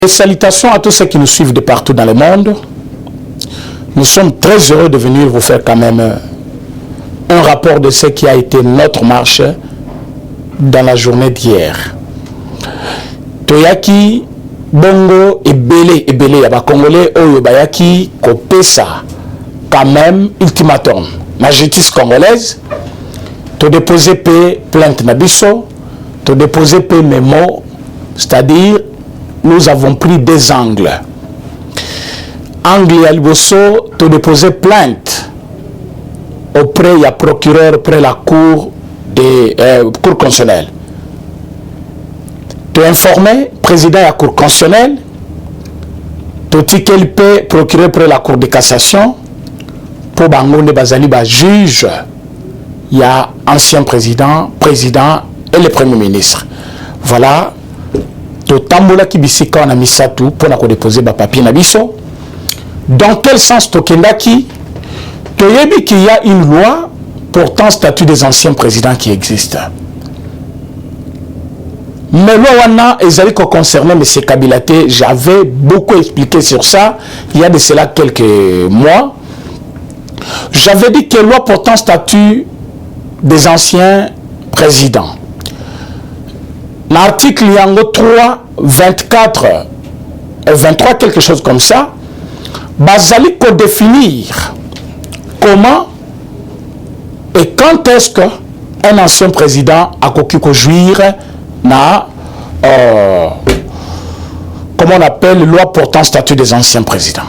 Et salutations à tous ceux qui nous suivent de partout dans le monde. Nous sommes très heureux de venir vous faire quand même un rapport de ce qui a été notre marche dans la journée d'hier. Toyaki, Bongo et Belé Yaba Congolais, Oyo Bayaki, Kopesa, quand même, ultimatum. La justice congolaise, te déposer plainte Nabiso, te déposer mémo, c'est-à-dire nous avons pris des angles. Angle Albosso, te déposer plainte auprès du procureur, auprès de la cour constitutionnelle. Te informer, président de la cour constitutionnelle, te tikelpe, procureur auprès de la cour de cassation, pour Bangonde Bazali, juge, il y a ancien président et le premier ministre. Voilà. Tambola ki bisika na misatu pour na ko déposer ba papier na biso. Dans quel sens tokendaki? Toyebi qu'il y a une loi portant statut des anciens présidents qui existe. Mais loi wana ezali ko concerner M. Kabilaté, j'avais beaucoup expliqué sur ça il y a de cela quelques mois. J'avais dit que loi portant statut des anciens présidents. L'article Yango 3, 24 et 23, quelque chose comme ça, Bazali pour définir comment et quand est-ce qu'un ancien président a pu jouir na, comment on appelle, loi portant statut des anciens présidents.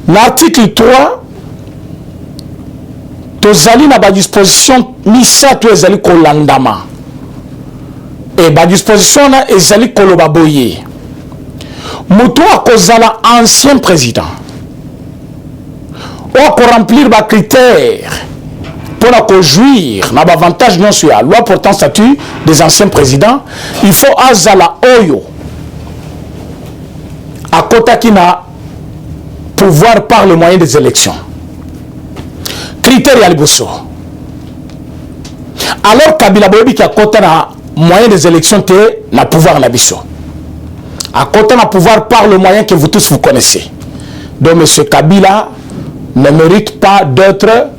L'article 3, Tozali na ba disposition misa to ezali ko landama. Et ba disposition na ezali koloba boye. Muto akozala ancien président. Ou ko remplir ba critères pour la jouir na ba avantage non sur la loi portant statut des anciens présidents, il faut azala oyo. A kota ki na pouvoir par le moyen des élections. Critères ya liboso. Alors Kabila boyebi ki a kota na moyen des élections te na pouvoir na biso. À côté na pouvoir par le moyen que vous tous vous connaissez. Donc M. Kabila ne mérite pas d'être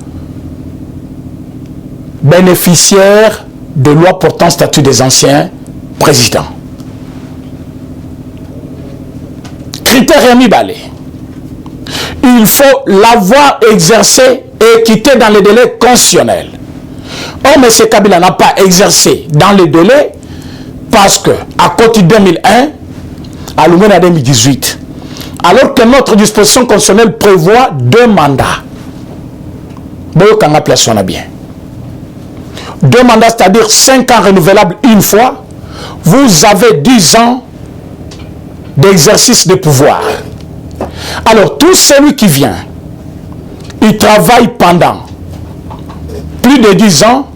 bénéficiaire de loi portant statut des anciens présidents. Critère Rémi Balé. Il faut l'avoir exercé et quitté dans les délais constitutionnels. Or, M. Kabila n'a pas exercé dans les délais parce que, à côté 2001, à l'Oumena 2018, alors que notre disposition constitutionnelle prévoit 2 mandats. Bien. 2 mandats, c'est-à-dire 5 ans renouvelables une fois, vous avez 10 ans d'exercice de pouvoir. Alors, tout celui qui vient, il travaille pendant plus de 10 ans,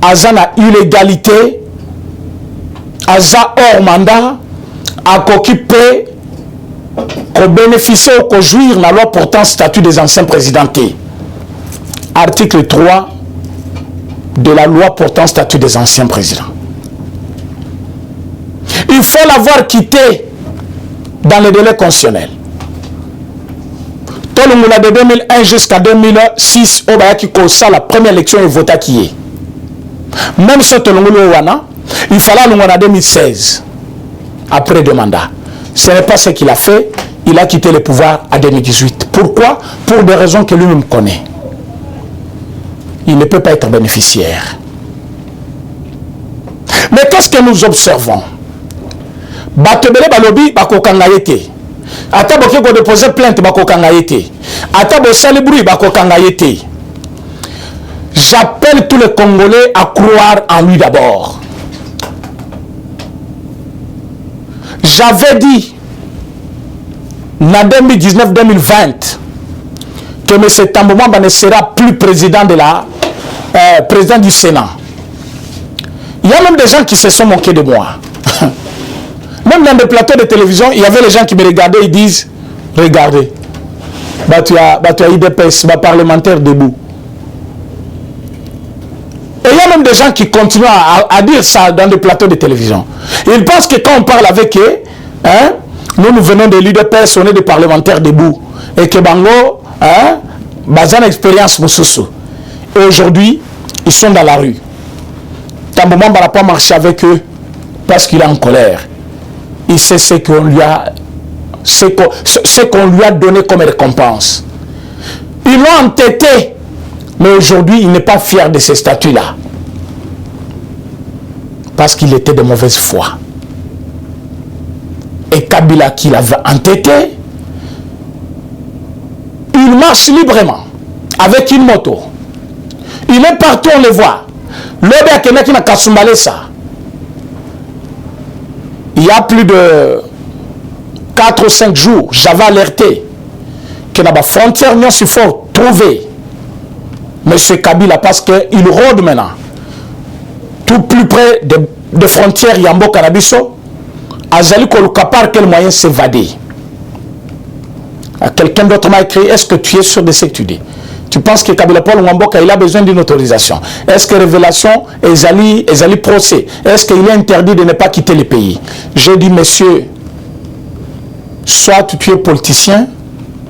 Aza na illégalité, Aza hors mandat, a occupé, qu'on bénéficie ou qu'on jouir la loi portant statut des anciens présidents. Article 3 de la loi portant statut des anciens présidents. Il faut l'avoir quitté dans les délais constitutionnels. Tout le monde de 2001 jusqu'à 2006, la première élection est votée qui est. Même si il fallait en 2016, après 2 mandats. Ce n'est pas ce qu'il a fait. Il a quitté le pouvoir en 2018. Pourquoi? Pour des raisons que lui-même connaît. Il ne peut pas être bénéficiaire. Mais qu'est-ce que nous observons? Batebele balobi bakokangayete. Ata boke ko déposer plainte bakokangayete. Ata bo salibru bakokangayete. J'appelle tous les Congolais à croire en lui d'abord. J'avais dit en 2019-2020 que M. Tambouamba ne sera plus président de président du Sénat. Il y a même des gens qui se sont moqués de moi. Même dans des plateaux de télévision, il y avait les gens qui me regardaient et disent, regardez, tu as IDPS, parlementaire debout. Et il y a même des gens qui continuent à dire ça dans des plateaux de télévision. Ils pensent que quand on parle avec eux, hein, nous venons de l'UDPS, on est des parlementaires debout. Et que Bango, hein, bazan expérience Moussousou. Et aujourd'hui, ils sont dans la rue. Tant moment, on ne va pas marcher avec eux parce qu'il est en colère. Il sait ce qu'on lui a, ce qu'on lui a donné comme récompense. Ils l'ont entêté, mais aujourd'hui, il n'est pas fier de ces statuts-là. Parce qu'il était de mauvaise foi. Et Kabila qui l'avait entêté, il marche librement avec une moto. Il est partout, on le voit. L'obé a qui n'a qu'à s'emballer ça. Il y a plus de 4 ou 5 jours, j'avais alerté que dans la frontière, il faut trouver M. Kabila parce qu'il rôde maintenant. Tout plus près des frontières Yambo Canabiso, Azali Koluka par quel moyen s'évader. Quelqu'un d'autre m'a écrit, est-ce que tu es sûr de ce que tu dis? Tu penses que Kabila Paul Mwamboka, il a besoin d'une autorisation? Est-ce que révélation est procès? Est-ce qu'il est interdit de ne pas quitter le pays? J'ai dit, monsieur, soit tu es politicien,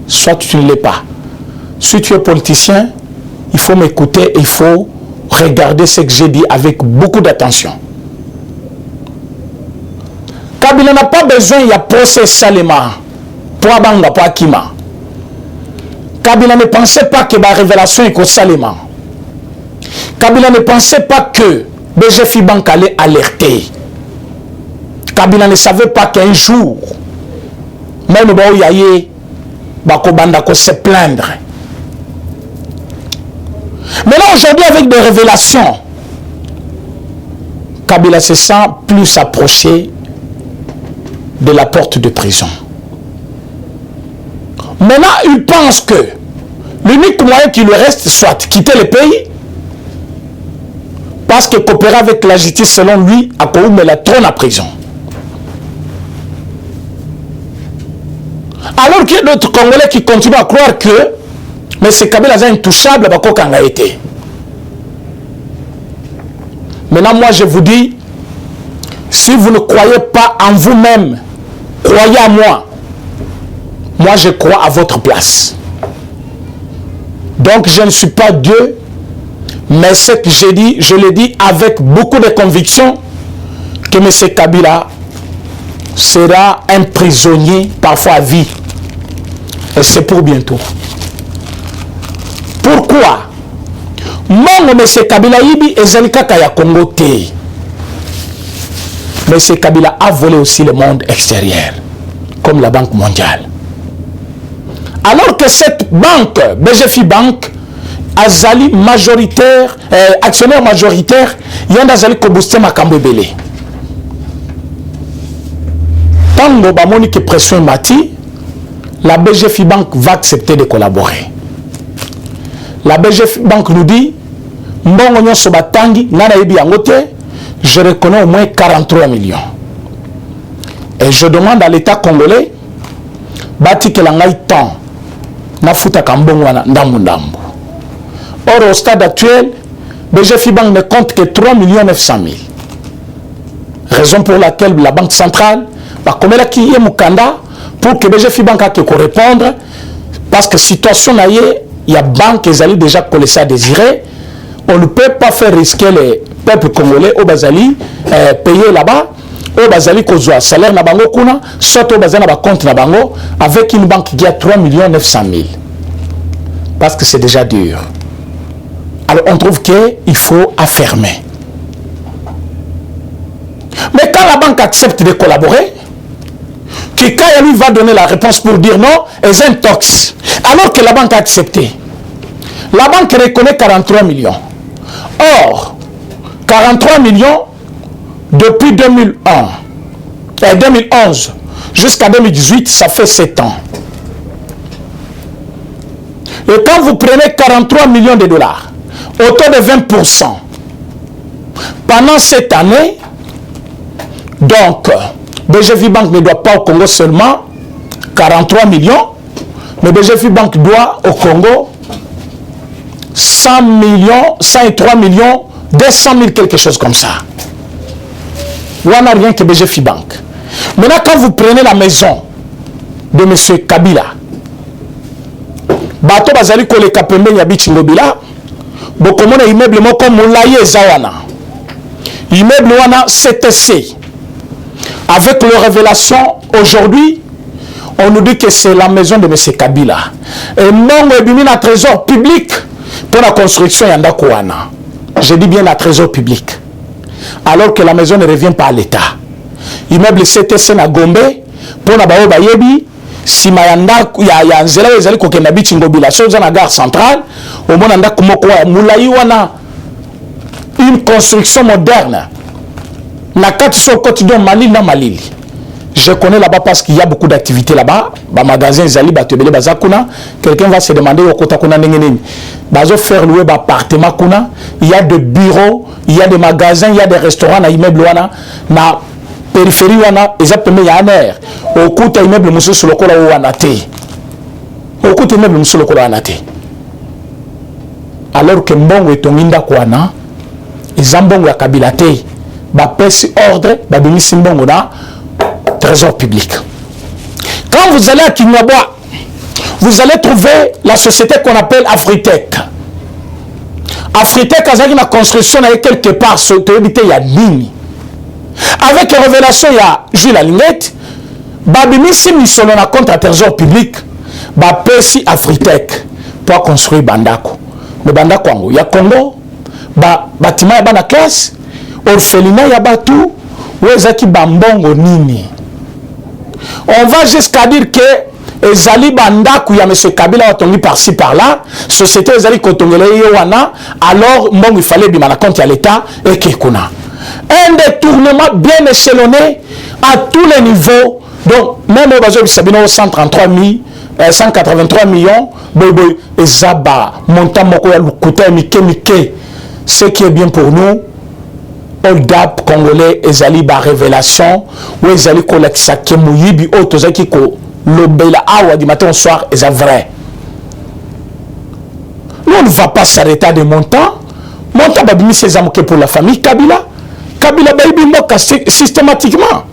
soit tu ne l'es pas. Si tu es politicien, il faut m'écouter et il faut regarder ce que j'ai dit avec beaucoup d'attention. Kabila n'a pas besoin, il y a procès Salema, pour Abanga, pour Akima. Kabila ne pensait pas que la révélation est au Salema. Kabila ne pensait pas que BGFI Bank allait alerter. Kabila ne savait pas qu'un jour, même Baoyaye, Bakobandako se plaindre. Mais là, aujourd'hui, avec des révélations, Kabila se sent plus approché de la porte de prison. Maintenant, il pense que l'unique moyen qui lui reste, soit quitter le pays, parce que coopérer avec la justice, selon lui, a pour mettre la trône à prison. Alors qu'il y a d'autres Congolais qui continuent à croire que M. Kabila est intouchable, Bakokanga a été. Maintenant, moi, je vous dis, si vous ne croyez pas en vous-même, croyez à moi. Moi, je crois à votre place. Donc, je ne suis pas Dieu, mais ce que j'ai dit, je le dis avec beaucoup de conviction que M. Kabila sera un prisonnier, parfois à vie. Et c'est pour bientôt. Pourquoi? Mon M. Kabila Ibi et Zalika Kaya Congo T. M. Kabila a volé aussi le monde extérieur, comme la Banque mondiale. Alors que cette banque, BGFI Bank, Azali majoritaire, actionnaire majoritaire, il y a un Azali Kobuste Makambebele. Tant que Bamoni qui pression Mati, la BGFI Bank va accepter de collaborer. La BGFI Bank nous dit, Mbongonyo Sobatangi, Nana Ebi Angote, je reconnais au moins 43 millions. Et je demande à l'État congolais, Bati Kelangai Tan, Nafuta Kambongwana Ndamundambu. Or, au stade actuel, BGFI Bank ne compte que 3 900 000. Raison pour laquelle la Banque centrale va comme elle qui est Mukanda pour que BGFI Bank ait que répondre. Parce que situation là, il y a banques qui allaient déjà coller à désirer. On ne peut pas faire risquer les peuples congolais au Bazali, payer là-bas, au Bazali Kozwa, salaire na bango kuna, soit au Bazali na compte na bango, avec une banque qui a 3 900 000. Parce que c'est déjà dur. Alors on trouve qu'il faut affermer. Mais quand la banque accepte de collaborer, que quand lui va donner la réponse pour dire non, elle est intox. Alors que la banque a accepté. La banque reconnaît 43 millions. Or, 43 millions, depuis 2011 jusqu'à 2018, ça fait 7 ans. Et quand vous prenez 43 millions de dollars, au taux de 20%, pendant cette année, donc, BGFI Bank ne doit pas au Congo seulement 43 millions, mais BGFI Bank doit au Congo 100 millions, 103 millions, 200 000, quelque chose comme ça. On n'a rien que BGFI Bank. Maintenant, quand vous prenez la maison de M. Kabila, bato bazali koleka pembeni ya Bichingobila, bokomona immeuble moko molayi ezawana. Immeuble wana CTC. Avec les révélations aujourd'hui, on nous dit que c'est la maison de M. Kabila. Et non, il y a un trésor public pour la construction yandako wana. Je dis bien un trésor public. Alors que la maison ne revient pas à l'État. Immeuble CTC na Gombe pour na bao bayebi si mayanda ya nzela ezali kokenda Bichingobila so za na gare centrale au mona ndako moko ya mulayi wana une construction moderne na kati so quotidien Malili na Malili. Je connais là-bas parce qu'il y a beaucoup d'activités là-bas. Ba magasin ezali ba tebele bazakuna, quelqu'un va se demander au kota kuna ndengeneni. Bazo faire louer ba appartement kuna, il y a des bureaux, il y a des magasins, il y a des restaurants na immeuble wana na périphérie wana ezapeme ya aner. Okuta immeuble mususu lokola wana te. Okuta immeuble mususu lokola wana te. Alors que mbongo etonginda kwana ezambongo ya Kabila te. Ba pesi ordre ba bimisi mbongo na trésor public. Quand vous allez à Kinyabwa, vous allez trouver la société qu'on appelle Afritech. Afritech a une construction quelque part sur il y a Nini. Avec les révélations, il y a Jules Alingette, Babimisi Misolo na compte à trésor public, Bapesi Afritech pour construire Bandako. Le Bandako, il y a Congo, bâtiment il y a la classe, orphelinat il y a Batou, Ouezaki Bambongo Nini. On va jusqu'à dire que ezali Bandako ya M. Kabila watongi par-ci par-là, société ezali kotongele yewana, alors mbongo il fallait bima na compte à l'État et kekuna. Un détournement bien échelonné à tous les niveaux. Donc, même au Sabino 183 millions, boy, et Zaba, montant moko ya lukuta mike. Ce qui est bien pour nous, Oldap congolais, ezali ba révélation, ou ezali kolakisa kemuyibi, otozaki ko lobela awa du matin au soir, c'est vrai. Nous, on ne va pas s'arrêter à des montants. Montant babimi ses amours pour la famille Kabila. Kabila baby mboka systématiquement.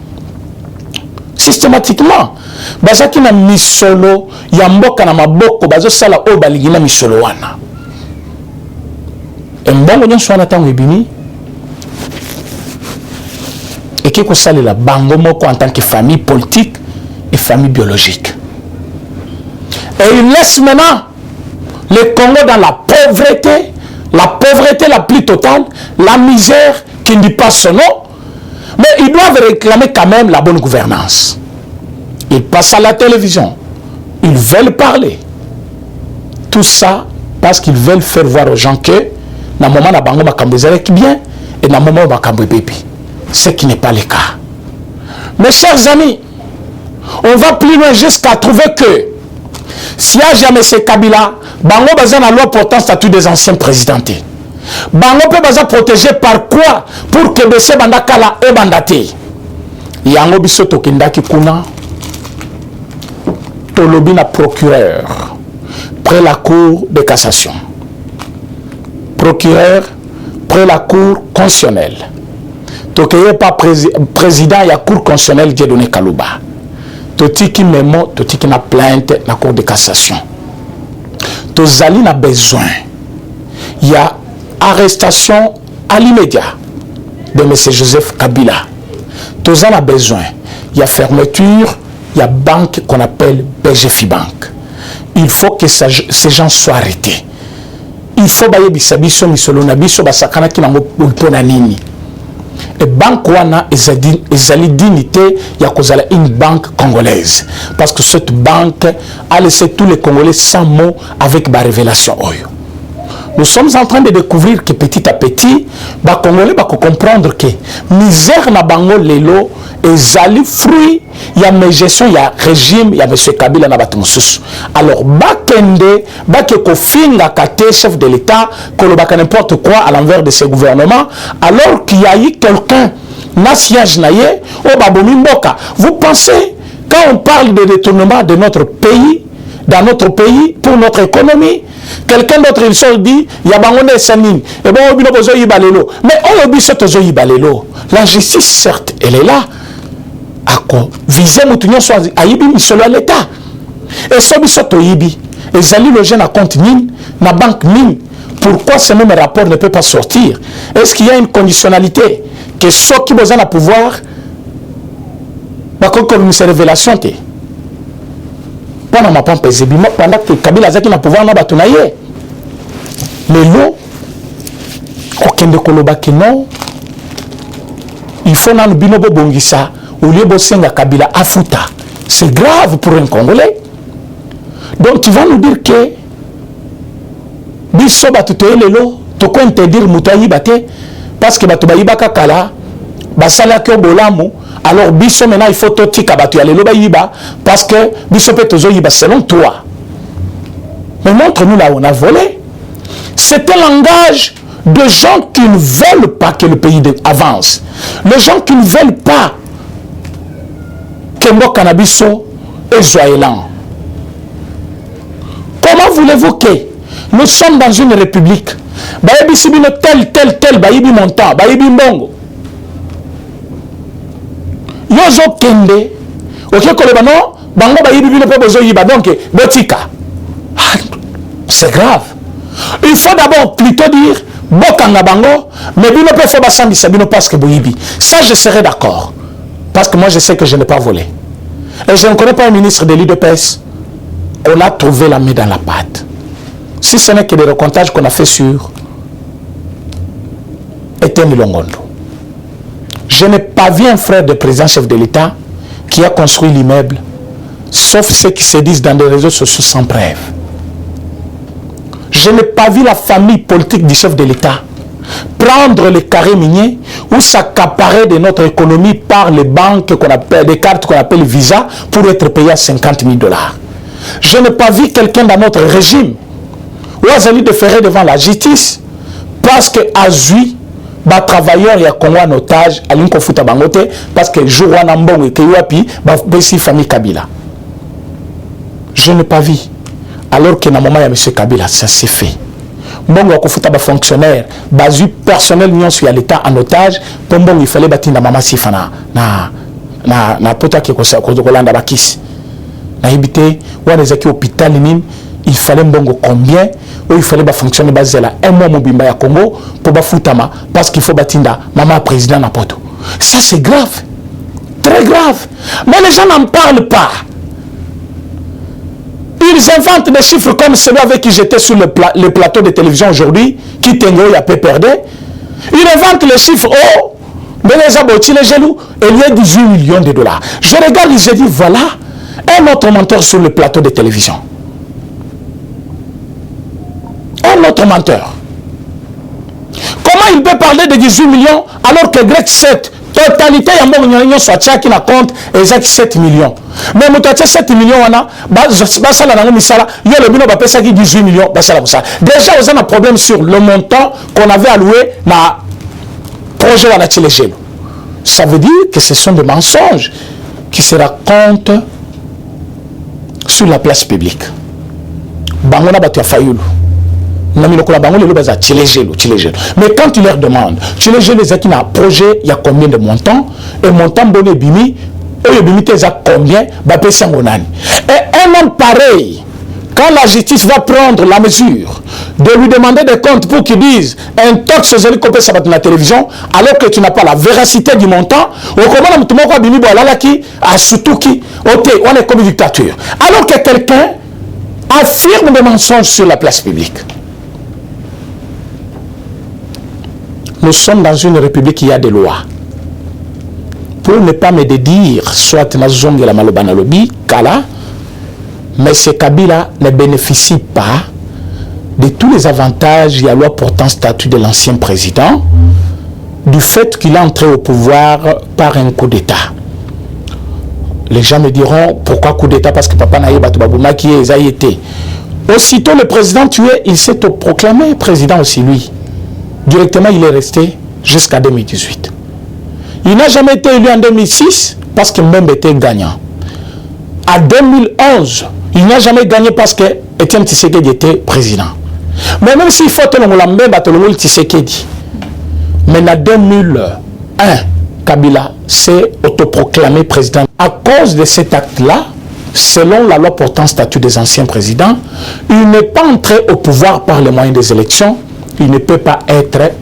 Bazaki na misolo ya mboka na maboko bazo sala o balingi na misolo wana. Et mbongo nyonso wana tango ebimi. Et qui ko sala la bango moko en tant que famille politique et famille biologique. Et il laisse maintenant le Congo dans la pauvreté la plus totale, la misère qui ne dit pas son nom, mais ils doivent réclamer quand même la bonne gouvernance. Ils passent à la télévision, ils veulent parler. Tout ça parce qu'ils veulent faire voir aux gens que dans le moment où bango bakambo ezalaki bien et dans le moment où bakambo bébé, ce qui n'est pas le cas. Mes chers amis, on va plus loin jusqu'à trouver que s'il n'y a jamais ces Kabila, bango baza na loi portant statut des anciens présidentés. Bango peut baza protégé par quoi pour que bese bandakala e bandate. Yango biso tokendaki kuna tolobi na procureur près la cour de cassation. Procureur près la cour constitutionnelle. Tokeye pas président ya cour constitutionnelle Dieudonné Kalouba. Totiki memo, totiki na plainte na cour de cassation. Tozali na besoin. Il y a arrestation à l'immédiat de M. Joseph Kabila. Tozali na besoin. Il y a fermeture, il y a banque qu'on appelle BGFI Bank. Il faut que ces gens soient arrêtés. Il faut baye bisabiso misolo na biso basakana ki nango pona nini. Et banque wana ezali dignité ya kozala une banque congolaise parce que cette banque a laissé tous les Congolais sans mots avec ma révélation oyo. Nous sommes en train de découvrir que petit à petit ba Congolais ba comprendre que misère na bango lelo ezali fruit ya gestion ya régime ya monsieur Kabila na bato mosusu. Alors bakende bake kofinga kate chef de l'État kolobaka n'importe quoi à l'envers de ce gouvernement alors qu'il y a eu quelqu'un na siège na ye o babomi mboka. Vous pensez quand on parle de détournement de notre pays dans notre pays pour notre économie, quelqu'un d'autre il sort dit yabangone sanine et bon obino bozo yibalelo mais on obi sotozo yibalelo. La justice certes elle est là. ako viser mutu nyonso ayibi misolo ya l'État. Et so biso toyibi ezali logé na compte nini na banque nini. Pourquoi ce même rapport ne peut pas sortir? Est-ce qu'il y a une conditionnalité que ceux qui besoin de pouvoir comme une révélation pendant ma pompe pendant que Kabila zaki na pouvoir na batunaye lelo okende koloba que non il faut na bino bo bongisa au lieu bo senga Kabila afuta. C'est grave pour un Congolais. Donc tu vas nous dire que biso batu toyelelo toko interdire mutu ayiba te parce que batu bayibaka kala basalaki bolamu. Alors biso maintenant il faut totika batu yalelo bayiba parce que biso pe tozo yiba selon toi. Mais montre-nous là où on a volé. C'est un langage de gens qui ne veulent pas que le pays avance. Les gens qui ne veulent pas que nos cannabiso est joyelant. Comment voulez-vous que nous sommes dans une république? Bayebi sibino tel bayebi montant, bayebi mbongo. Yozo kende, ok koleba non, bango bayebi bino pe bezo yiba donc botika. C'est grave. Il faut d'abord plutôt dire bokanga bango, mais bino pe faut basambisa bino parce que boyibi. Ça je serais d'accord. Parce que moi je sais que je n'ai pas volé. Et je ne connais pas un ministre de l'UDPS. On a trouvé la main dans la pâte. Si ce n'est que des recomptages qu'on a fait sur Etienne Longondo. Je n'ai pas vu un frère de président chef de l'État qui a construit l'immeuble, sauf ceux qui se disent dans des réseaux sociaux sans preuve. Je n'ai pas vu la famille politique du chef de l'État prendre les carrés miniers ou s'accaparer de notre économie par les banques qu'on appelle, des cartes qu'on appelle Visa pour être payé à 50 000 $. Je n'ai pas vu quelqu'un dans notre régime ou Azali de faire devant la justice parce que Azui, les travailleurs, il y a Congo en otage, à l'Inkofuta Bangote, parce que Jouana Mbong et Keyuapi, c'est famille Kabila. Je n'ai pas vu. Alors que dans le moment, il y a M. Kabila, ça s'est fait. Mbongo Wakufuta ba fonctionnaire, basu personnel nion sur l'État en otage, pour Mbongo il fallait bâtir na mama sifana na pota qui kolanda bakis. Na ibité ou les équipes hôpital il fallait Mbongo combien ou il fallait ba fonctionner basé là un mois mobimba ya Congo pour ba futama parce qu'il faut bâtir maman président na poto. Ça c'est grave. Très grave. Mais les gens n'en parlent pas. Ils inventent des chiffres comme celui avec qui j'étais sur le plateau de télévision aujourd'hui, qui tengo y a peu perdu. Ils inventent les chiffres, oh, mais les aboutis, les jaloux, et il y a 18 millions de $. Je regarde et je dis, voilà, un autre menteur sur le plateau de télévision. Un autre menteur. Comment il peut parler de 18 millions alors que Grec 7, totalité, il y a un million soit qui n'a compte exact 7 millions. Mais si 7 millions, il y a le 18 millions. Déjà, on a un problème sur le montant qu'on avait alloué dans le projet de la Tchéléchelo. Ça veut dire que ce sont des mensonges qui se racontent sur la place publique. Bangona Batia Fayoulou. Mais quand tu leur demandes, tu les jeunes qui ont un projet, il y a combien de montants? Et montant bonnet bimi, et bimi t'es à combien? Et un homme pareil, quand la justice va prendre la mesure de lui demander des comptes pour qu'il dise un tox aux hélicoptères ça va dans la télévision, alors que tu n'as pas la véracité du montant, ou comment tu m'as bimi voilà qui a surtout qui, on est comme une dictature. Alors que quelqu'un affirme des mensonges sur la place publique. Nous sommes dans une république qui a des lois. Pour ne pas me dire, soit Nazong et la Malobanalobi, Kala, mais ce Kabila ne bénéficie pas de tous les avantages et la loi portant statut de l'ancien président, du fait qu'il est entré au pouvoir par un coup d'État. Les gens me diront, pourquoi coup d'État? Parce que Papa Naïba Toubabouma qui est été. Aussitôt le président tué, il s'est proclamé président aussi lui. Directement, il est resté jusqu'à 2018. Il n'a jamais été élu en 2006 parce qu'il même était gagnant. En 2011, il n'a jamais gagné parce que Etienne Tshisekedi était président. Mais même s'il faut que l'on Tshisekedi, mais en 2001, Kabila s'est autoproclamé président. À cause de cet acte-là, selon la loi portant statut des anciens présidents, il n'est pas entré au pouvoir par les moyens des élections, il ne peut pas être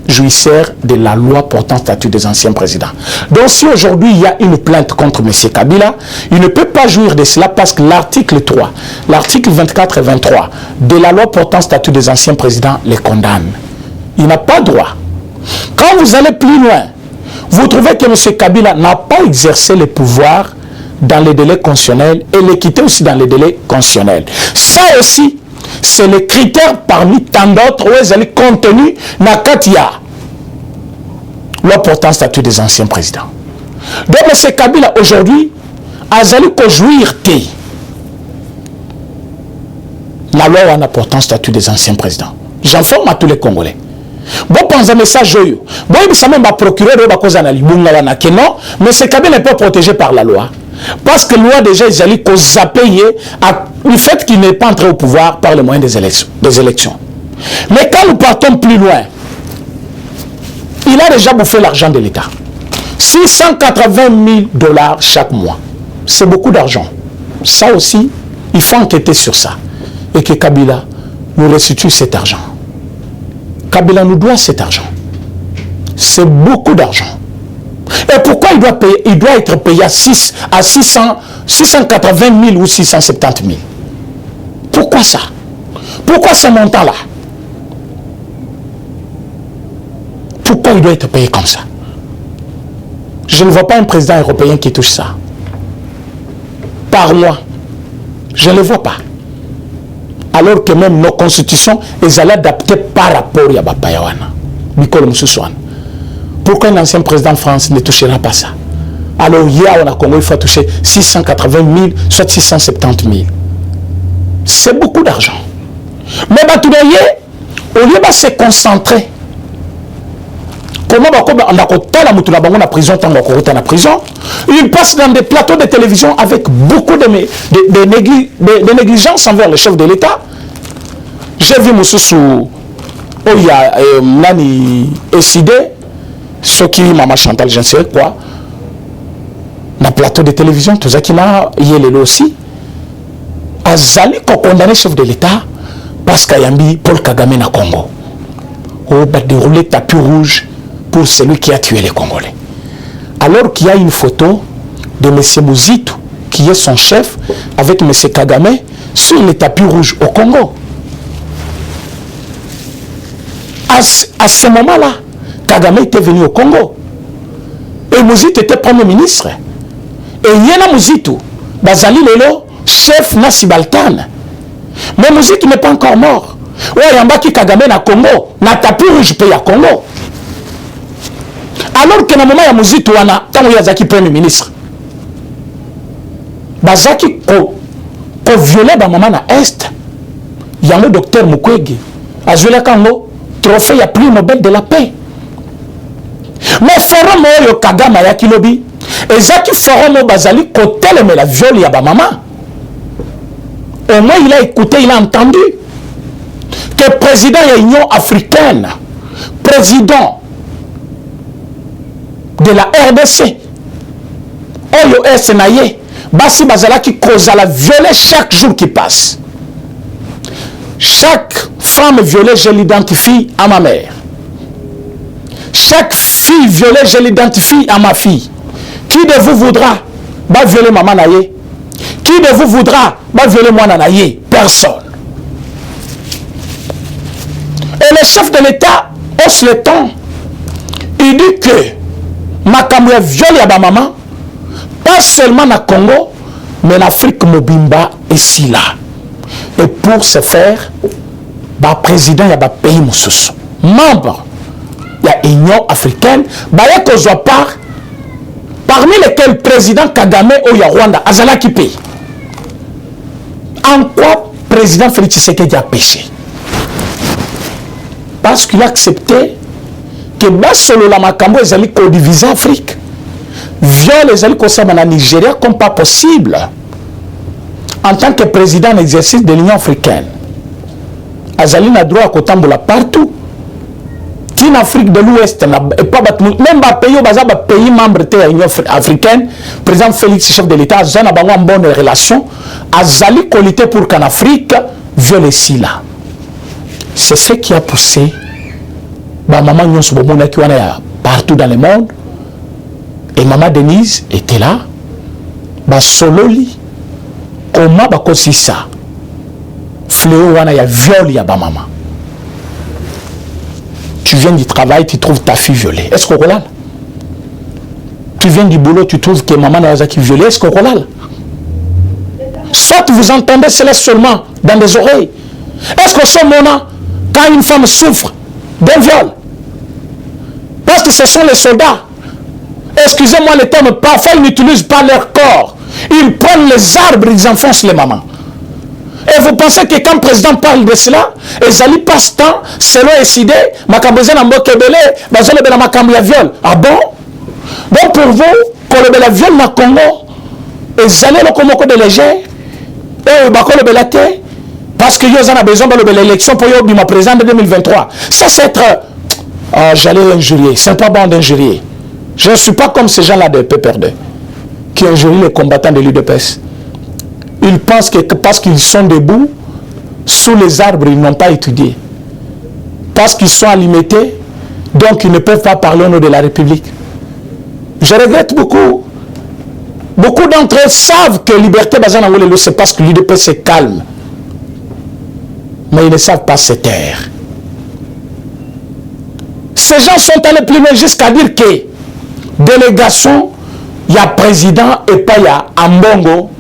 jouisseur de la loi portant statut des anciens présidents. Donc si aujourd'hui il y a une plainte contre M. Kabila, il ne peut pas jouir de cela parce que l'article 3, l'article 24 et 23 de la loi portant statut des anciens présidents les condamne. Il n'a pas droit. Quand vous allez plus loin, vous trouvez que M. Kabila n'a pas exercé le pouvoir dans les délais constitutionnels et l'équité aussi dans les délais constitutionnels. Ça aussi, c'est le critère parmi tant d'autres où ils allaient contenu dans Katia, loi portant statut des anciens présidents. Donc M. Kabila aujourd'hui a allé jouir de la loi portant statut des anciens présidents. J'informe à tous les Congolais. Bon, pensez un message joyeux. Bon, il s'est même procureur de que non, mais M. Kabila n'est pas protégé par la loi. Parce que la loi déjà, ils allaient payer le fait qu'il n'est pas entré au pouvoir par les moyens des élections. Mais quand nous partons plus loin, il a déjà bouffé l'argent de l'État. 680 000 $ chaque mois. C'est beaucoup d'argent. Ça aussi, il faut enquêter sur ça. Et que Kabila nous restitue cet argent. Kabila nous doit cet argent. C'est beaucoup d'argent. Et pourquoi il doit payer? Il doit être payé à 680 000 ou 670 000. Pourquoi ça? Pourquoi ce montant-là? Pourquoi il doit être payé comme ça? Je ne vois pas un président européen qui touche ça. Par mois. Je ne le vois pas. Alors que même nos constitutions, elles allaient adapter par rapport à Bapayawana. Nicole Moussousouane. Pourquoi un ancien président de France ne touchera pas ça? Alors hier, on a Congo, il faut toucher 680 000, soit 670 000. C'est beaucoup d'argent. Mais au lieu de se concentrer, comment on a la prison, il passe dans des plateaux de télévision avec beaucoup de négligence envers le chef de l'État. J'ai vu Moussoussou, il y a Nani Essidé, ce qui Maman Chantal, je ne sais quoi, dans le plateau de télévision, tout ça qui m'a yélé aussi, Azali a condamné le chef de l'État parce qu'il y a mis Paul Kagame na Congo. On va dérouler tapis rouge pour celui qui a tué les Congolais. Alors qu'il y a une photo de M. Mouzito, qui est son chef, avec M. Kagame, sur le tapis rouge au Congo. À ce moment-là, Kagame était venu au Congo. Et Mouzito était premier ministre. Et Yena Mouzito, Bazali Lelo, chef Nassibaltan. Mais Mouzito n'est pas encore mort. Ouais, il y a un qui Kagame na Congo, na tapis rouge paye à Congo. Alors que na moment ya Mouzito wana, tant qu'il y a premier ministre. Bazaki ko violé ba maman na Est. Il y a le docteur Mukwege. A joué Kango, trophée ya prix Nobel de la paix. Mais forum yo Kagame ya kilobi. Et Zaki forum bazali ko teleme la viol ya ba maman. Au moins il a écouté, il a entendu que le président de l'Union africaine, président de la RDC, Oyo SNAE, Bassi Bazala qui cause la violer chaque jour qui passe. Chaque femme violée, je l'identifie à ma mère. Chaque fille violée, je l'identifie à ma fille. Qui de vous voudra violer maman naye? Qui de vous voudra violer moi naye? Personne. Et le chef de l'État hausse le ton. Il dit que Makamou viole ya maman, pas seulement na Congo, mais en Afrique Mobimba et Sila. Et pour ce faire, le président y a un pays Moussous, membre de l'Union africaine, il y a part, parmi lesquels le président Kagame ou Rwanda, Azala qui paye. En quoi le président Félix Tshisekedi a péché? Parce qu'il a accepté que solo la Makambo les alliés diviser l'Afrique. Viol les alliés au Nigeria comme pas possible. En tant que président en exercice de l'Union africaine, Azali n'a droit à Kotambola partout. en Afrique de l'Ouest, même les pays membres de l'Union africaine, président Félix, chef de l'État, a une bonne relation, Azali qualité pour qu'en Afrique, viole ici là. C'est ce qui a poussé maman Nyonso Bomona qui est partout dans le monde. Et maman Denise était là. Sololi, comment bakosi ça? Fléau wana ya viol ya maman. Tu viens du travail, tu trouves ta fille violée. Est-ce qu'on relâle? Tu viens du boulot, tu trouves que maman n'a pas violée. Est-ce qu'on relâle? Soit vous entendez cela seulement dans les oreilles. Est-ce que ce moment, quand une femme souffre d'un viol, parce que ce sont les soldats, excusez-moi le terme, parfois ils n'utilisent pas leur corps. Ils prennent les arbres, ils enfoncent les mamans. Et vous pensez que quand le président parle de cela, Ezali passe temps, selon décidé, Makambozen en Bokebele, Bazole de la Makambia viol. Ah bon? Donc pour vous, quand le bela viol na Congo, Ezali le Komoko de léger, et Bako le bela te, parce que yo a besoin de l'élection pour yo bima président de 2023. Ça c'est être, j'allais injurier, c'est pas bon d'injurier. Je ne suis pas comme ces gens-là de PPRD qui injurient les combattants de l'UDPS. Ils pensent que parce qu'ils sont debout, sous les arbres, ils n'ont pas étudié. Parce qu'ils sont alimentés, donc ils ne peuvent pas parler au nom de la République. Je regrette beaucoup. Beaucoup d'entre eux savent que Liberté Bazanangolelo, c'est parce que l'UDPS est calme. Mais ils ne savent pas se taire. Ces gens sont allés plus loin jusqu'à dire que délégation, il y a président et pas il y a Ambongo.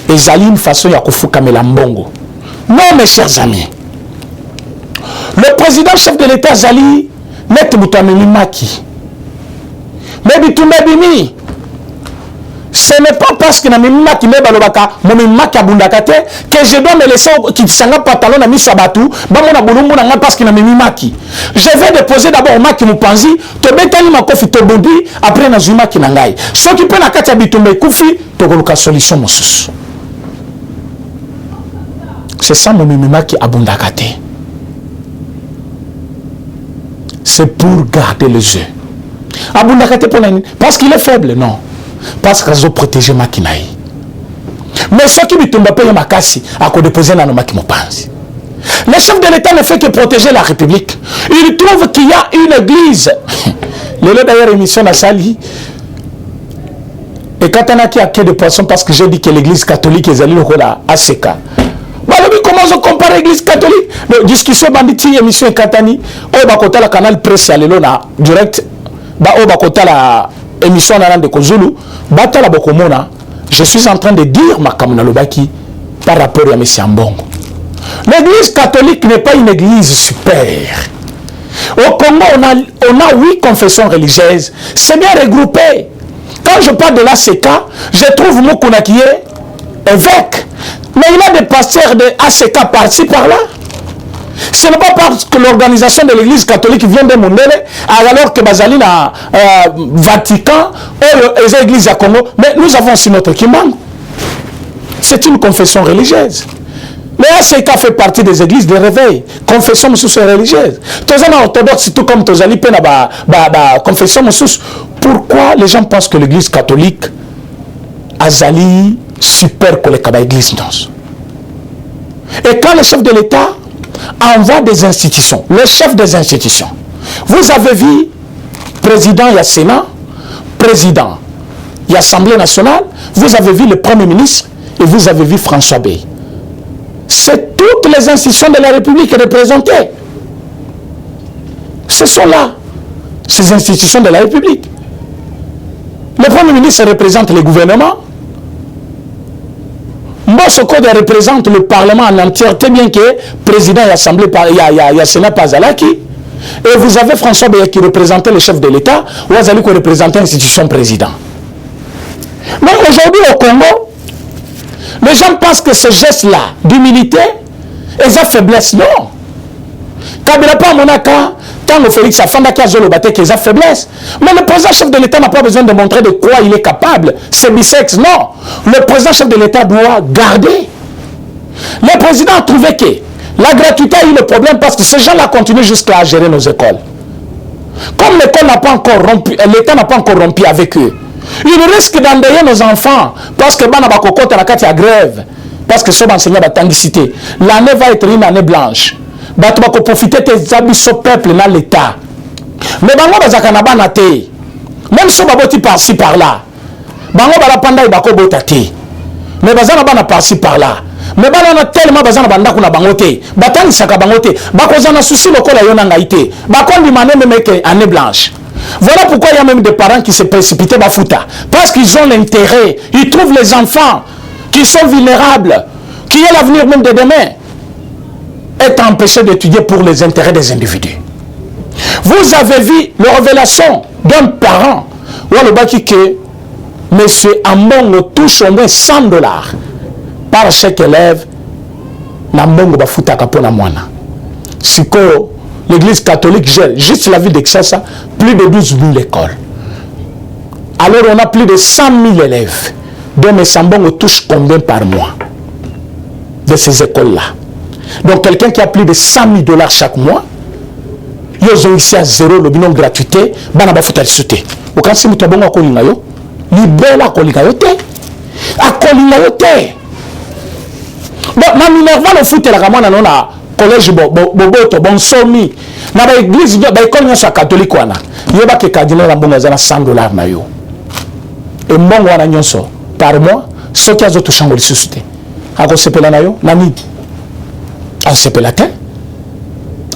Et Zali une façon il y a Kofukamela Mbongo. Non mes chers amis. Le président chef de l'État Zali net Boutamemi Maki. Mais Bitumebimi. Ce n'est pas parce que Maki que je dois me laisser qui s'en pantalon na miso abatu bamona bulumbu na parce que Maki. Je vais déposer d'abord Maki Mupanzi, to betani makofi to bondi après na zuma ki nangai. Ce qui peut na kati bitumbe kufi to koluka solution mosusu. C'est ça mon Maki abundakate. C'est pour garder les yeux. Abundakate parce qu'il est faible, non. Parce qu'ils ont protégé Makinaï. Mais ceux qui me payent ma casse, à quoi déposer dans le Maki Mopanzi. Le chef de l'État ne fait que protéger la République. Il trouve qu'il y a une église. Le d'ailleurs émission à Sali. Et quand on a qui a quai de poisson, parce que j'ai dit que l'église catholique est allée au ACK. Comment on compare l'église catholique? La discussion banditi émission Katani. Oh, bah, quand la canal presse à l'élona direct. Bah, oh, bah, quand la émission de Kozulu, Batala Bokomona, je suis en train de dire ma Kamunalobaki par rapport à M. Ambongo. L'église catholique n'est pas une église super. Au Congo, on a 8 confessions religieuses. C'est bien regroupé. Quand je parle de l'ACK, je trouve Moukouna qui est évêque. Mais il y a des pasteurs de ACK par-ci, par-là. Ce n'est pas parce que l'organisation de l'église catholique vient de Mondele, alors que Bazali na Vatican, ou les églises à Congo, mais nous avons aussi notre Kimang. C'est une confession religieuse. Mais ACK fait partie des églises de réveil, confession religieuse. Tous les orthodoxes, tout comme tous les confession. Pourquoi les gens pensent que l'église catholique a Zali super que l'église non? Et quand le chef de l'État envoie des institutions, le chef des institutions, vous avez vu président, il y a Sénat, président, il y a Assemblée nationale, vous avez vu le Premier ministre et vous avez vu François Bey. C'est toutes les institutions de la République représentées. Ce sont là, ces institutions de la République. Le Premier ministre représente le gouvernement. Mbosoko représente le Parlement en entièreté, bien que le président et l'Assemblée, il y a Sénat Pazalaki. Et vous avez François Bey qui représentait le chef de l'État, ou Azali qui représentait l'institution président. Mais aujourd'hui au Congo, les gens pensent que ce geste-là d'humilité est une faiblesse. Non. Kabila pas Monaka, tant que Félix Afanda qui a joué le bâtiment, qu'il a faiblesse. Mais le président chef de l'État n'a pas besoin de montrer de quoi il est capable. C'est bisexe, non. Le président chef de l'État doit garder. Le président a trouvé que La gratuité a eu le problème parce que ces gens-là continuent jusqu'à à gérer nos écoles. Comme l'école n'a pas encore rompu, l'État n'a pas encore rompu avec eux, ils risquent d'endayer nos enfants parce que bana bakokota na kati ya grève, parce que ce enseignant va tangicité. L'année va être une année blanche. Bato bako profiter des habits au peuple dans l'État. Mais bango bazaka na bana te. Même si baboti par-ci par-là. Bango bala panda ibako botate. Mais bazana bana par-ci par-là. Mais bana na tellement bazana banda kuna bangote. Batani saka bangote. Bakozana souci lokola yona ngaite. Bakondi mané même que année blanche. Voilà pourquoi il y a même des parents qui se précipitent bafuta. Parce qu'ils ont l'intérêt. Ils trouvent les enfants qui sont vulnérables, qui ont l'avenir même de demain, être empêchés d'étudier pour les intérêts des individus. Vous avez vu la révélation d'un parent où le baki que monsieur Ambongo touche au moins $100 par chaque élève. Nambongo bafuta kapona mwana. Siko l'église catholique gère juste la ville de Kinshasa plus de 12 000 écoles. Alors on a plus de 100 000 élèves. Donc mes Sambongo touche combien par mois de ces écoles-là? Donc quelqu'un qui a plus de 100 000 $ chaque mois, ils ont ici à zéro le binom gratuité, bana bafuta sauter. Au cas si mutu bongo akolinga yo, libela akolinga yo te. Akolinga yo te. Bon, na Minerva le foot la kamana na collège boboto bon somi na ba église ba école nyonso catholique wana. Yeba ke cardinal la bongo zana $100 na yo. Et mbongo wana nyonso par mois, ce qui a d'autres chambres de société. Ako sepela na yo, nani. A sepela te.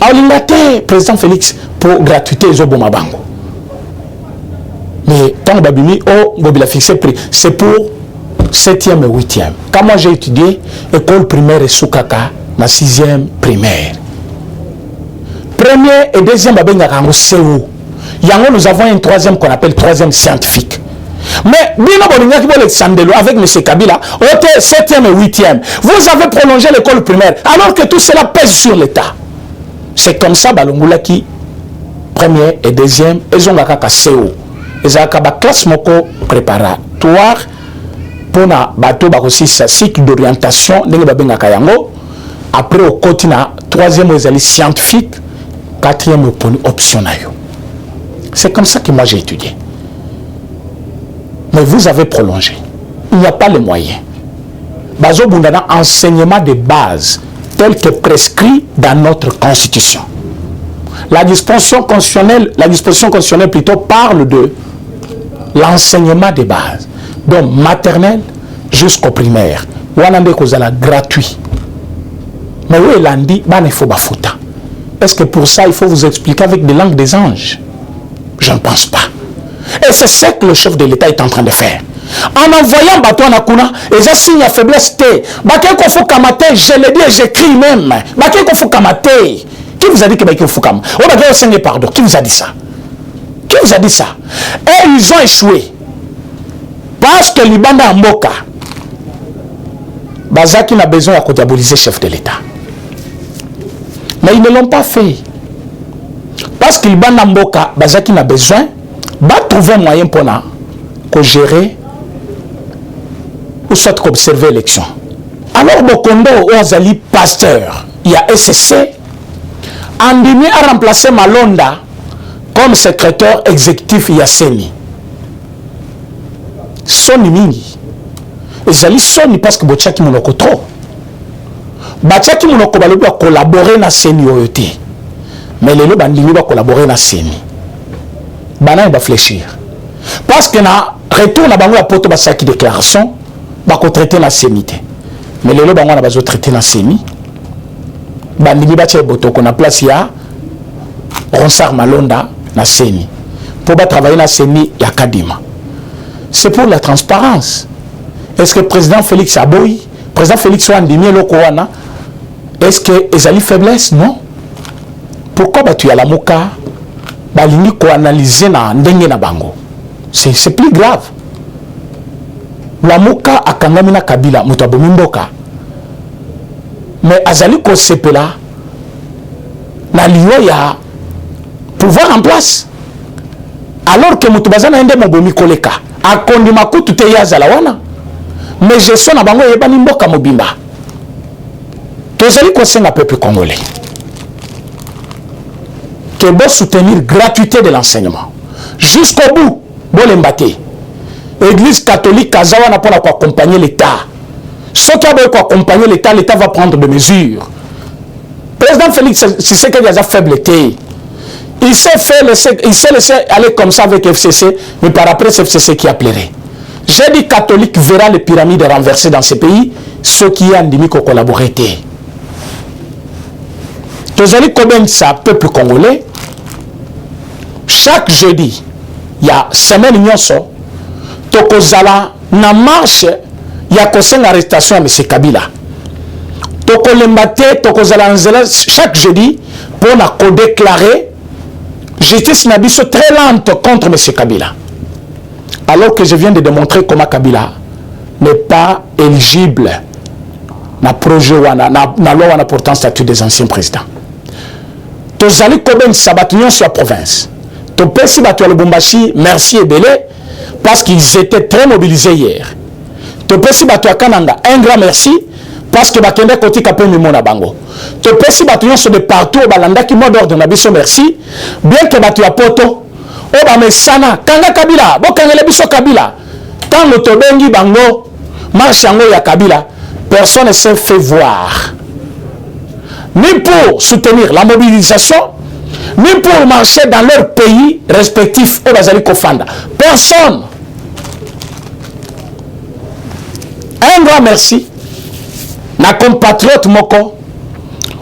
A olingate président Félix pour gratuité zo boma bango. Mais tant babimi o bobila fixé prix, c'est pour 7e et 8e. Quand moi j'ai étudié école primaire et Soukaka, ma 6e primaire. Premier et deuxième babenga kango CEU. Yango nous avons un troisième qu'on appelle troisième scientifique. Mais bino bolinga ki bolexandelo avec M. Kabila, au 7e et 8e. Vous avez prolongé l'école primaire alors que tout cela pèse sur l'État. C'est comme ça balongula qui première et deuxième ils ont kaka CEU. Ils ont kaba classe moko préparatoire pour na bateau ba aussi sa cycle d'orientation ndenge babenga kayango. Après au continent troisième aux scientifique, quatrième option na yo. C'est comme ça que moi j'ai étudié. Mais vous avez prolongé. Il n'y a pas les moyens. Bazo Bundana, enseignement de base tel que prescrit dans notre constitution. La disposition constitutionnelle plutôt parle de l'enseignement de base. Donc maternelle jusqu'au primaire. Wanande kozala gratuit. Mais où est l'andi, il faut bafuta. Est-ce que pour ça il faut vous expliquer avec des langues des anges? Je ne pense pas. Et c'est ce que le chef de l'État est en train de faire. En envoyant Bato Nakuna, et ça signe à faiblesse. Baké Kofo Kamate, je le dis et j'écris même. Baké Kofo Kamate. Qui vous a dit que Baké Kofo Kamate? Oh, Baké Kofo pardon. Qui vous a dit ça? Qui vous a dit ça? Et ils ont échoué. Parce que Libanda Mboka, Bazaki n'a besoin de diaboliser le chef de l'État. Mais ils ne l'ont pas fait. Parce que Libanda Mboka, Bazaki n'a besoin de trouver un moyen pour gérer ou soit qu'observer l'élection. Alors, Bokondo Oazali pasteur, il y a SSC, Andimi a remplacé Malonda comme secrétaire exécutif Yasseni. Soni mingi. Ezali soni parce que Bochaki Monoko trop. Bachaki Monoko balobi a collaborer na Seni oyote. Mais les lots bandimi va collaborer na Seni. Bana va fléchir. Parce que na retour na bango la poto basaki déclaration ba ko traiter na Seni. Mais les lots bango na bazo traiter na Seni. Bandimi ba tche botoko na place ya Ronsard Malonda na Seni. Pour ba travailler na Seni ya Kadima. C'est pour la transparence. Est-ce que le président Félix Aboy, président Félix Ouandimi Lokowana, est-ce que ezali faiblesse? Non. Pourquoi tu as la moka balingi ko analyser na ndenge na bango? C'est plus grave. La moka akangami na Kabila mutabomi mboka. Mais azali ko sepela na liyo ya pouvoir en place. Alors que mutubazana ende mobomi koleka. Akondi makutu te yazala wana. Mais gestion na bango yebani mboka mobimba. Tozali kosenga peuple congolais que bon soutenir gratuité de l'enseignement jusqu'au bout. Bon l'embâter. Église catholique Kazawa n'a pas accompagner l'État. Ce qui a accompagner l'État, l'État va prendre des mesures. Président Félix Tshisekedi a faibleté. Il s'est laissé aller comme ça avec FCC, mais par après c'est FCC qui a pleuré. J'ai dit catholique verra les pyramides renversées dans ces pays, ceux qui ont dit qu'on collaborait. Tozali Koben, ça, peuple congolais, chaque jeudi, il y a semaine nyonso, tokozala na marche, il y a une arrestation à M. Kabila. Tokolembate, tokozala nzela chaque jeudi pour déclarer justice nabiso très lente contre M. Kabila. Alors que je viens de démontrer comment Kabila n'est pas éligible na projet wana na loi wana portant statut des anciens présidents. Tozali Koben Sabatunion sur la province. Topesi Batu Lubumbashi, merci et belé, parce qu'ils étaient très mobilisés hier. Topesi Batu Kananga, un grand merci, parce que Bakende Koti Kapé Mimona Bango. Topesi Batunion sur de partout, Balanda qui m'a d'ordre Nabiso merci, bien que Batu Poto, Oba Mesana, Kanga Kabila, Bokangele Biso Kabila, quand le Tobengi Bango, Marchango ya Kabila, personne ne s'est fait voir. Ni pour soutenir la mobilisation, ni pour marcher dans leur pays respectif au Bazali Kofanda. Personne. Un grand merci. Na compatriote Moko,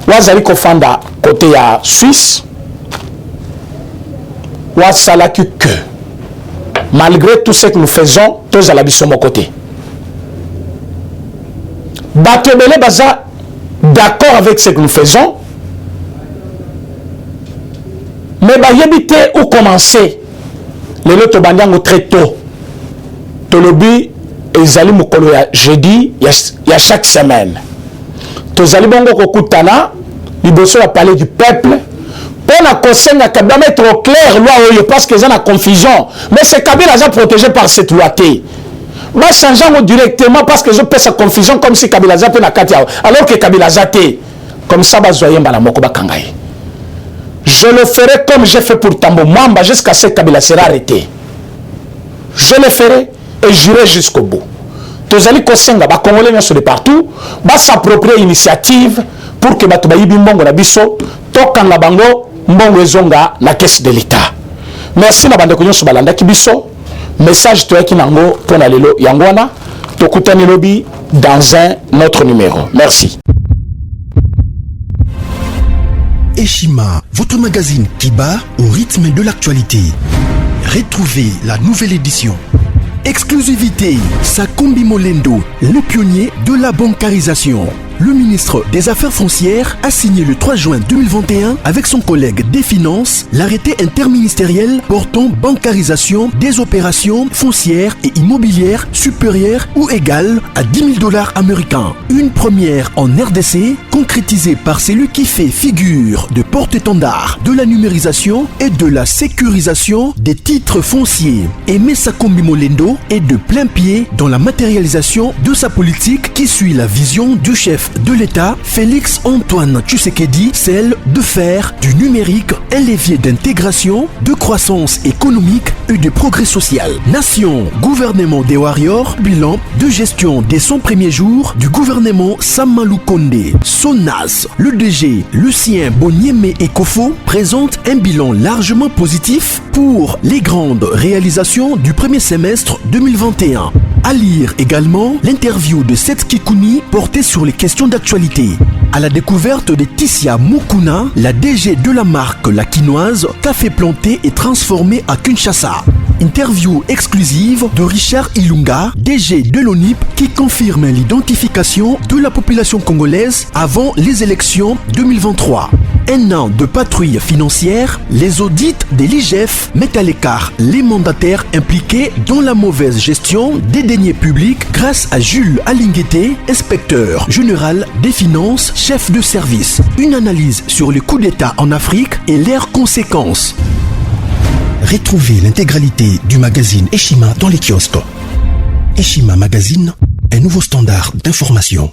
Wazali Kofanda côté à Suisse, Wasalaki que, malgré tout ce que nous faisons, tous à la biso mon côté. Batebele Baza, d'accord avec ce que nous faisons, mais bah yébité où commencer les lots bandiango très tôt. Tolobi et Zali Mukolo jeudi, il y a chaque semaine. Tozali bongo kokutana, liboso la parler du peuple. Pour la conseil Kabila mettre au clair loi parce que y a la confusion. Mais c'est Kabila déjà protégé par cette loi T. Moi changeant directement parce que je peux sa confusion comme si Kabila Zaté na katia alors que Kabila Zaté comme ça bazoyer mbala moko bakangai. Je le ferai comme j'ai fait pour Tambo Mwamba jusqu'à ce que Kabila sera arrêté. Je le ferai et j'irai jusqu'au bout. Tozali kosenga ba congolais nyonso de partout ba s'approprier initiative pour que bato bayibi mbongo na biso tokanga bango mbongo ezonga na caisse de l'État. Merci na bande ko nyonso balanda ki biso. Message to yaki nango pona lelo yangwana tokutani lobi dans un autre numéro. Merci. Eshima, votre magazine qui bat au rythme de l'actualité. Retrouvez la nouvelle édition. Exclusivité, Sakombi Molendo, le pionnier de la bancarisation. Le ministre des Affaires foncières a signé le 3 juin 2021 avec son collègue des Finances l'arrêté interministériel portant bancarisation des opérations foncières et immobilières supérieures ou égales à $10 000 américains. Une première en RDC concrétisée par celui qui fait figure de porte-étendard de la numérisation et de la sécurisation des titres fonciers. Aimé Sakombi Molendo est de plein pied dans la matérialisation de sa politique qui suit la vision du chef de l'État, Félix Antoine Tshisekedi, celle de faire du numérique un levier d'intégration, de croissance économique et de progrès social. Nation, gouvernement des warriors, bilan de gestion des 100 premiers jours du gouvernement Samalou Kondé. SONAS, le DG Lucien Bonieme Ekofo présente un bilan largement positif pour les grandes réalisations du premier semestre 2021. À lire également l'interview de Seth Kikouni portée sur les questions d'actualité. À la découverte de Tissia Mukuna, la DG de la marque La Quinoise, café planté et transformé à Kinshasa. Interview exclusive de Richard Ilunga, DG de l'ONIP, qui confirme l'identification de la population congolaise avant les élections 2023. Un an de patrouille financière, les audits de l'IGF mettent à l'écart les mandataires impliqués dans la mauvaise gestion des deniers publics grâce à Jules Alinguete, inspecteur général des finances, chef de service. Une analyse sur les coups d'État en Afrique et leurs conséquences. Retrouvez l'intégralité du magazine Eshima dans les kiosques. Eshima Magazine, un nouveau standard d'information.